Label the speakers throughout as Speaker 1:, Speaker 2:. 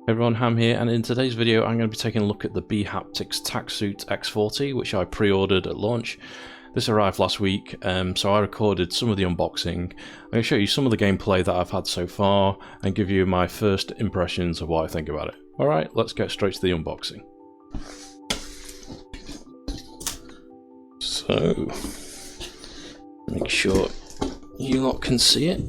Speaker 1: Hey everyone, Ham here, and in today's video I'm going to be taking a look at the bHaptics TactSuit x40, which I pre-ordered at launch. This arrived last week, so I recorded some of the unboxing. I'm going to show you some of the gameplay that I've had so far and give you my first impressions of what I think about it. Alright, let's get straight to the unboxing. So, make sure you lot can see it.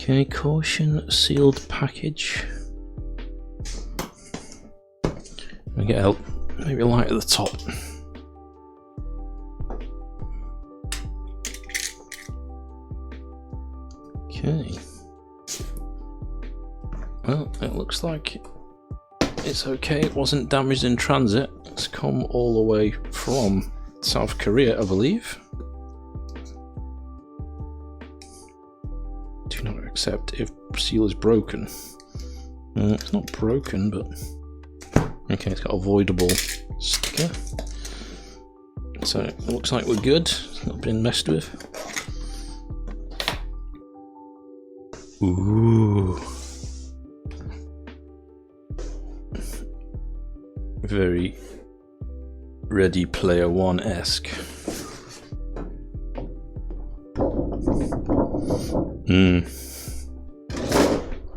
Speaker 1: Okay, caution sealed package. I get help, maybe a light at the top. Okay. Well, it looks like it's okay. It wasn't damaged in transit. It's come all the way from South Korea, I believe. Do not accept if seal is broken. It's not broken, but okay, it's got a voidable sticker. So it looks like we're good. It's not been messed with. Ooh. Very Ready Player One-esque.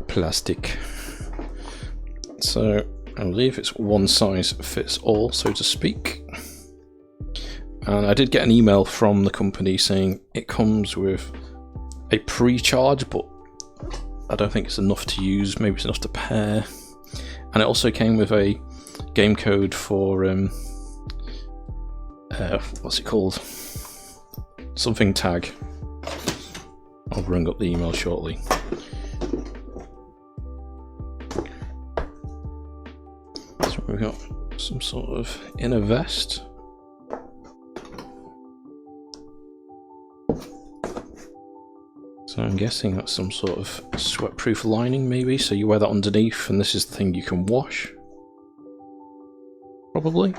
Speaker 1: Plastic. So I believe it's one size fits all, so to speak. And I did get an email from the company saying it comes with a pre-charge, but I don't think it's enough to use. Maybe it's enough to pair. And it also came with a game code for what's it called? Something tag. I'll bring up the email shortly. So we've got some sort of inner vest. So I'm guessing that's some sort of sweat-proof lining, maybe. So you wear that underneath, and this is the thing you can wash. Probably.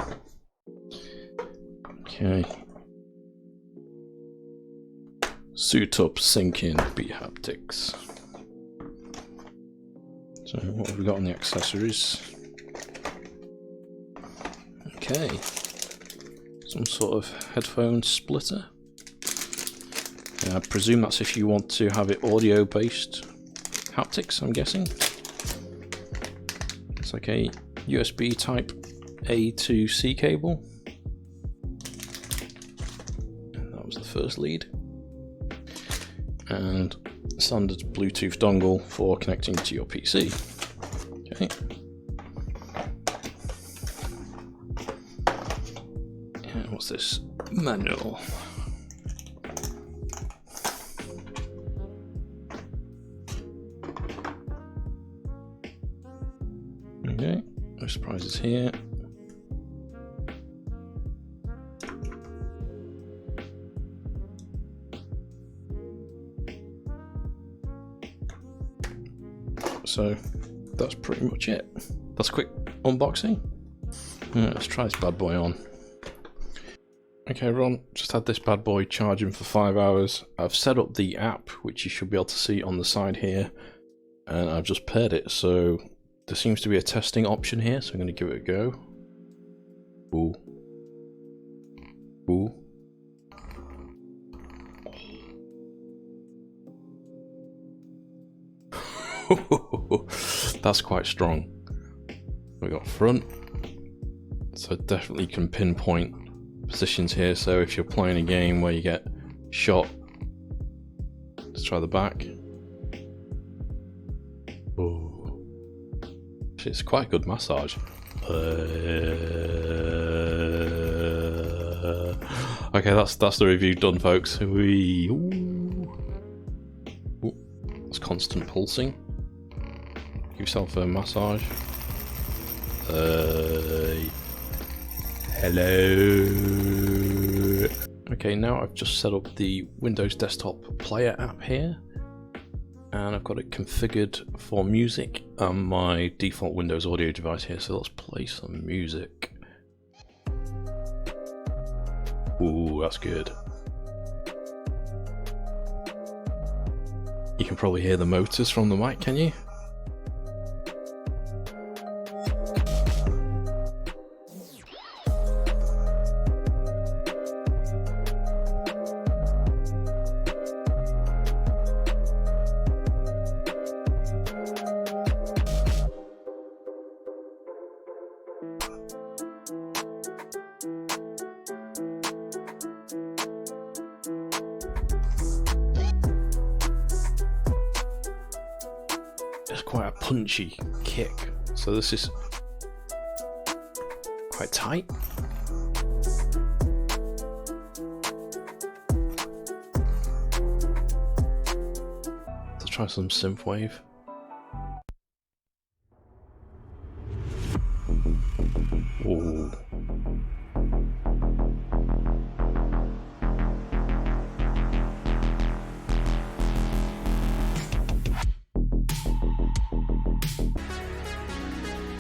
Speaker 1: Okay. Suit up, sink in, bHaptics. So what have we got on the accessories? Okay. Some sort of headphone splitter. I presume that's if you want to have it audio based haptics, I'm guessing. It's like a USB type A to C cable. And that was the first lead. And standard Bluetooth dongle for connecting to your PC. Okay. And what's this? Manual. Okay, no surprises here. So that's pretty much it. That's a quick unboxing. Let's try this bad boy on. Okay everyone, just had this bad boy charging for 5 hours. I've set up the app, which you should be able to see on the side here, and I've just paired it, so there seems to be a testing option here, so I'm going to give it a go. Ooh. Ooh. That's quite strong. We got front, so definitely can pinpoint positions here. So if you're playing a game where you get shot, let's try the back. Oh, it's quite a good massage. Okay, that's the review done, folks. Ooh. It's constant pulsing. Give yourself a massage. Hello. Okay, now I've just set up the Windows Desktop Player app here, and I've got it configured for music on my default Windows audio device here, so let's play some music. Ooh, that's good. You can probably hear the motors from the mic, can you? It's quite a punchy kick, so this is quite tight. Let's try some synthwave. Ooh.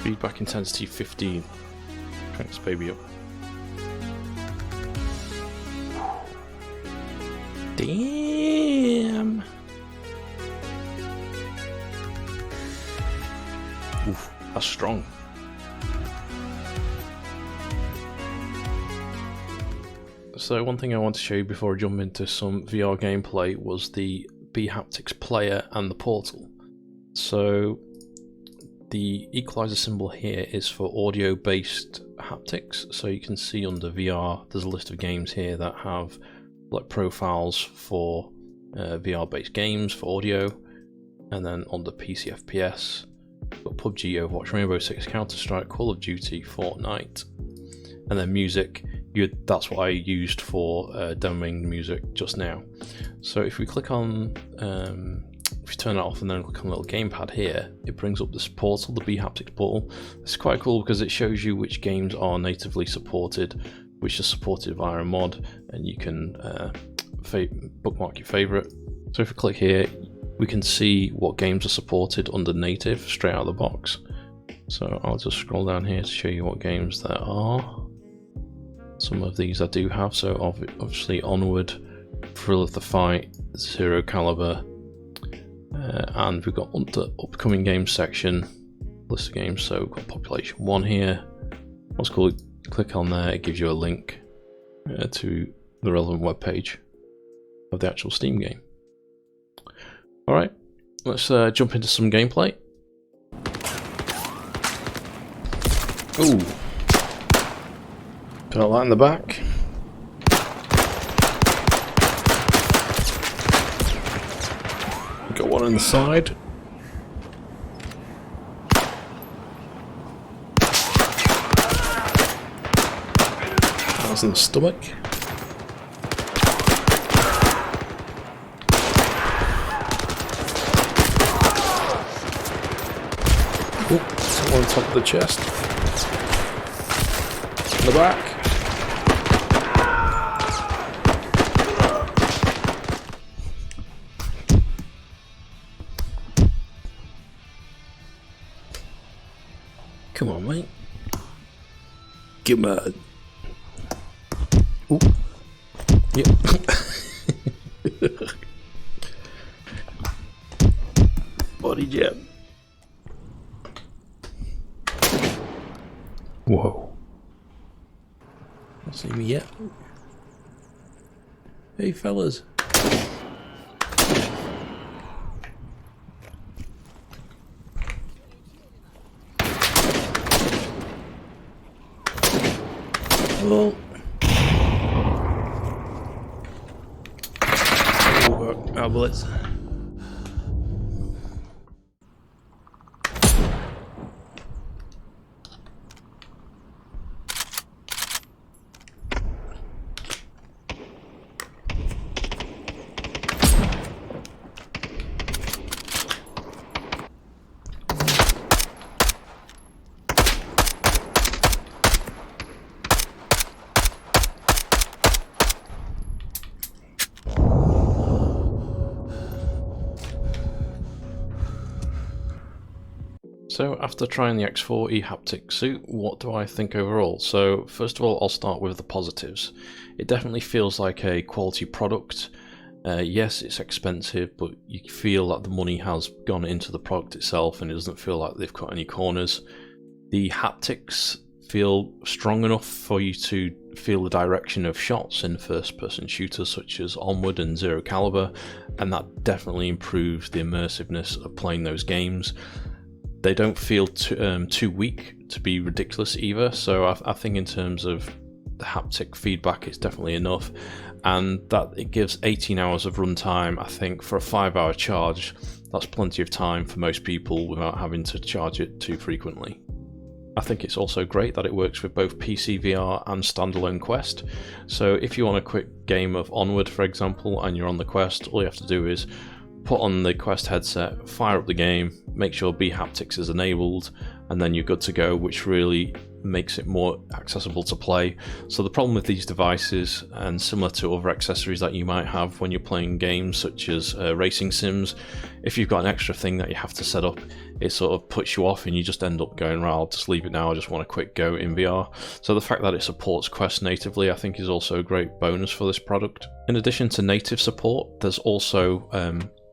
Speaker 1: Feedback intensity 15. Crank this baby up. Damn. Oof, that's strong. So one thing I want to show you before I jump into some VR gameplay was the bHaptics player and the portal. So the equalizer symbol here is for audio based haptics, so you can see under VR there's a list of games here that have like profiles for VR based games for audio, and then under PC FPS got PUBG, Overwatch, Rainbow Six, Counter-Strike, Call of Duty, Fortnite, and then music. That's what I used for demoing music just now. So if we click on if you turn it off and then click on the little gamepad here, it brings up this portal, the bHaptics portal. It's quite cool because it shows you which games are natively supported, which are supported via a mod, and you can bookmark your favourite. So if we click here, we can see what games are supported under native straight out of the box. So I'll just scroll down here to show you what games there are. Some of these I do have, so obviously Onward, Thrill of the Fight, Zero Caliber, and we've got under upcoming games section, list of games. So we've got Population 1 here. What's cool, click on there, it gives you a link to the relevant web page of the actual Steam game. Alright, let's jump into some gameplay. Ooh, put that in the back. Got one on the side. That's in the stomach. Oh, someone on top of the chest. In the back. Come on, mate. Give him a... Ooh. Yep. Body jab. Whoa. Don't see me yet. Hey, fellas. Hello. Oh, our bullets. So after trying the x40 Haptic suit, what do I think overall? So first of all, I'll start with the positives. It definitely feels like a quality product. Yes, it's expensive, but you feel that the money has gone into the product itself and it doesn't feel like they've cut any corners. The haptics feel strong enough for you to feel the direction of shots in first-person shooters such as Onward and Zero Caliber, and that definitely improves the immersiveness of playing those games. They don't feel too weak to be ridiculous either, so I think in terms of the haptic feedback it's definitely enough, and that it gives 18 hours of runtime. I think for a 5-hour charge that's plenty of time for most people without having to charge it too frequently. I think it's also great that it works with both PC VR and standalone Quest, so if you want a quick game of Onward for example and you're on the Quest, all you have to do is put on the Quest headset, fire up the game, make sure bHaptics is enabled, and then you're good to go, which really makes it more accessible to play. So the problem with these devices, and similar to other accessories that you might have when you're playing games such as racing sims, if you've got an extra thing that you have to set up, it sort of puts you off and you just end up going, right, I'll just leave it now, I just want a quick go in VR. So the fact that it supports Quest natively I think is also a great bonus for this product. In addition to native support, there's also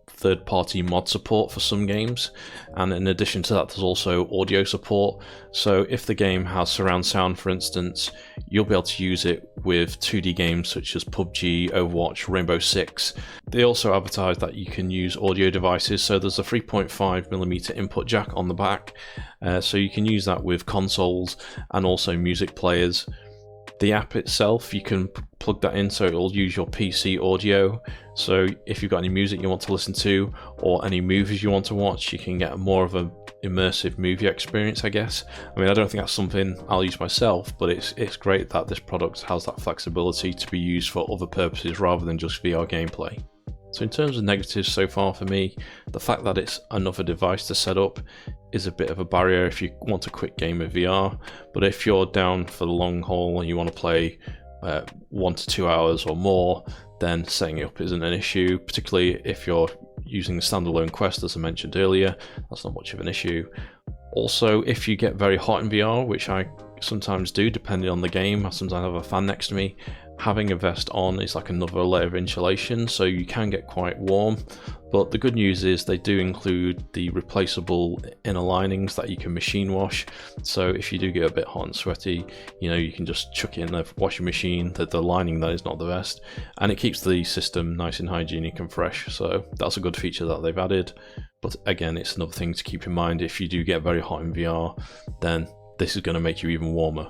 Speaker 1: third-party mod support for some games, and in addition to that there's also audio support. So if the game has surround sound for instance, you'll be able to use it with 2D games such as PUBG, Overwatch, Rainbow Six. They also advertise that you can use audio devices, so there's a 3.5mm input jack on the back, so you can use that with consoles and also music players. The app itself, you can plug that in so it'll use your PC audio, so if you've got any music you want to listen to or any movies you want to watch, you can get more of an immersive movie experience, I guess. I mean, I don't think that's something I'll use myself, but it's great that this product has that flexibility to be used for other purposes rather than just VR gameplay. So in terms of negatives so far for me, the fact that it's another device to set up is a bit of a barrier if you want a quick game of VR, but if you're down for the long haul and you want to play 1 to 2 hours or more, then setting it up isn't an issue, particularly if you're using the standalone Quest as I mentioned earlier, that's not much of an issue. Also, if you get very hot in VR, which I sometimes do depending on the game, I sometimes have a fan next to me, having a vest on is like another layer of insulation, so you can get quite warm. But the good news is they do include the replaceable inner linings that you can machine wash, so if you do get a bit hot and sweaty, you know, you can just chuck it in the washing machine. The lining that is not the best, and it keeps the system nice and hygienic and fresh, so that's a good feature that they've added. But again, it's another thing to keep in mind. If you do get very hot in VR, then this is going to make you even warmer.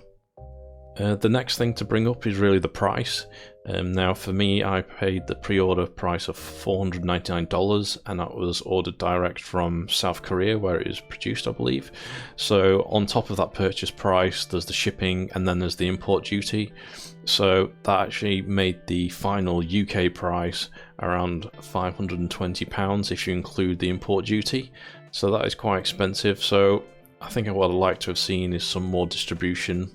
Speaker 1: The next thing to bring up is really the price. Now for me, I paid the pre-order price of $499, and that was ordered direct from South Korea where it is produced, I believe. So on top of that purchase price there's the shipping and then there's the import duty, so that actually made the final UK price around £520 if you include the import duty, so that is quite expensive. So I think what I'd like to have seen is some more distribution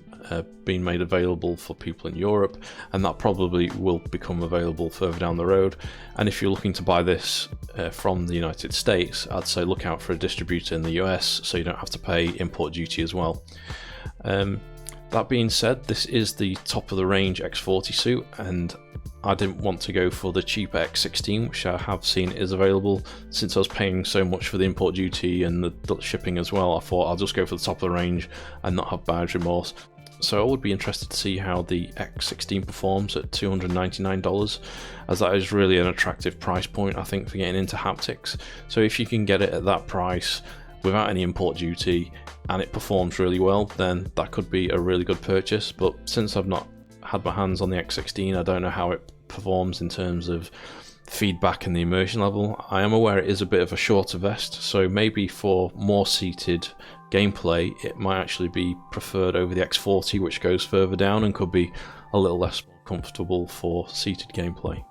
Speaker 1: being made available for people in Europe, and that probably will become available further down the road. And if you're looking to buy this from the United States, I'd say look out for a distributor in the US so you don't have to pay import duty as well. That being said, this is the top of the range X40 suit, and I didn't want to go for the cheaper X16, which I have seen is available. Since I was paying so much for the import duty and the shipping as well, I thought I'll just go for the top of the range and not have buyer's remorse. So I would be interested to see how the X16 performs at $299, as that is really an attractive price point I think for getting into haptics. So if you can get it at that price without any import duty and it performs really well, then that could be a really good purchase. But since I've not had my hands on the X16, I don't know how it performs in terms of feedback and the immersion level. I am aware it is a bit of a shorter vest, so maybe for more seated gameplay it might actually be preferred over the X40, which goes further down and could be a little less comfortable for seated gameplay.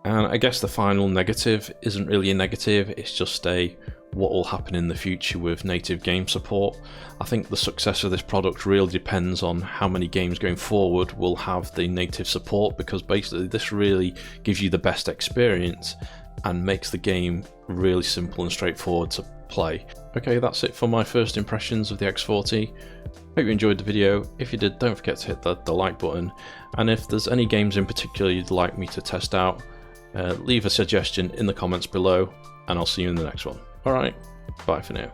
Speaker 1: And I guess the final negative isn't really a negative, it's just a what will happen in the future with native game support. I think the success of this product really depends on how many games going forward will have the native support, because basically this really gives you the best experience and makes the game really simple and straightforward to play. Okay, that's it for my first impressions of the X40. Hope you enjoyed the video. If you did, don't forget to hit the like button, and if there's any games in particular you'd like me to test out, leave a suggestion in the comments below, and I'll see you in the next one. Alright, bye for now.